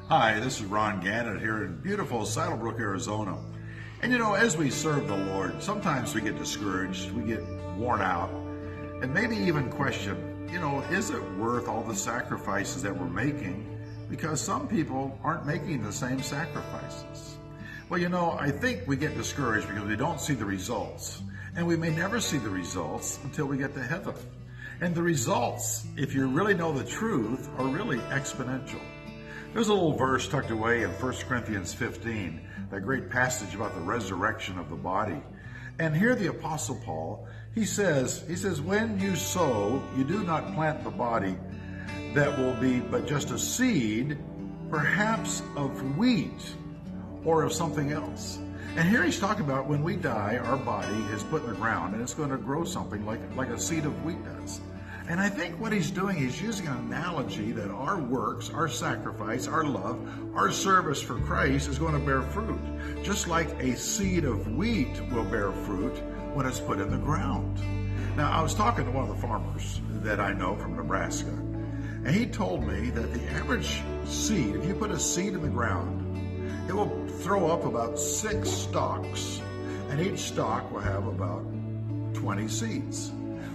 Hi, this is Ron Gannett here in beautiful Saddlebrook, Arizona. And as we serve the Lord, sometimes we get discouraged, we get worn out, and maybe even question, is it worth all the sacrifices that we're making? Because some people aren't making the same sacrifices. Well, I think we get discouraged because we don't see the results. And we may never see the results until we get to heaven. And the results, if you really know the truth, are really exponential. There's a little verse tucked away in 1 Corinthians 15, that great passage about the resurrection of the body. And here the Apostle Paul, he says, when you sow, you do not plant the body that will be but just a seed, perhaps of wheat or of something else. And here he's talking about when we die, our body is put in the ground and it's going to grow something like a seed of wheat does. And I think what he's doing, he's using an analogy that our works, our sacrifice, our love, our service for Christ is going to bear fruit. Just like a seed of wheat will bear fruit when it's put in the ground. Now, I was talking to one of the farmers that I know from Nebraska, and he told me that the average seed, if you put a seed in the ground, it will throw up about 6 stalks, and each stalk will have about 20 seeds.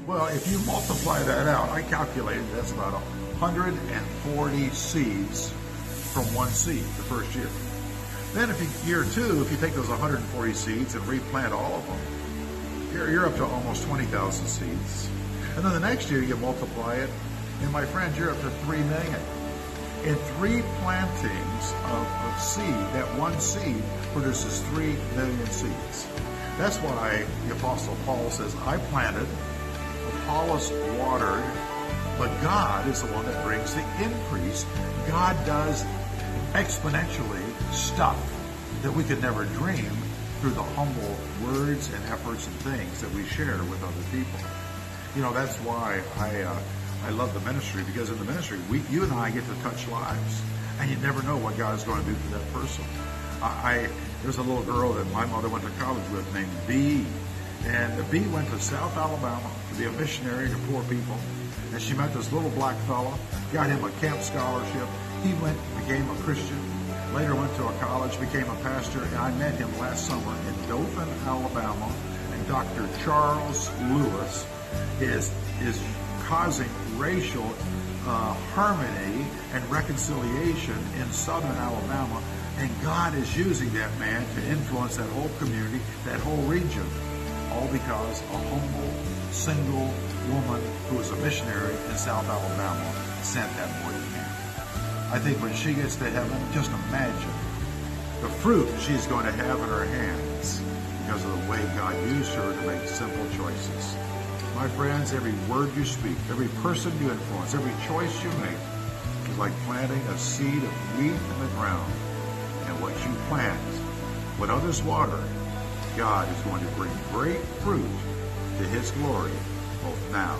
Well, if you multiply that out, I calculated that's about 140 seeds from one seed the first year. Then year 2, if you take those 140 seeds and replant all of them, you're up to almost 20,000 seeds. And then the next year you multiply it, and my friends, you're up to 3 million. In 3 plantings of seed, that one seed produces 3 million seeds. That's why the Apostle Paul says, I planted, Apollos watered, but God is the one that brings the increase. God does exponentially stuff that we could never dream through the humble words and efforts and things that we share with other people. That's why I love the ministry, because in the ministry, you and I get to touch lives, and you never know what God is going to do for that person. There's a little girl that my mother went to college with named Bee. And Bee went to South Alabama to be a missionary to poor people. And she met this little black fella, got him a camp scholarship. He went, became a Christian, later went to a college, became a pastor. And I met him last summer in Dothan, Alabama. And Dr. Charles Lewis is causing racial harmony and reconciliation in southern Alabama. And God is using that man to influence that whole community, that whole region. All because a humble, single woman who was a missionary in South Alabama sent that boy to me. I think when she gets to heaven, just imagine the fruit she's going to have in her hands because of the way God used her to make simple choices. My friends, every word you speak, every person you influence, every choice you make is like planting a seed of wheat in the ground. And what you plant, what others water, God is going to bring great fruit to His glory, both now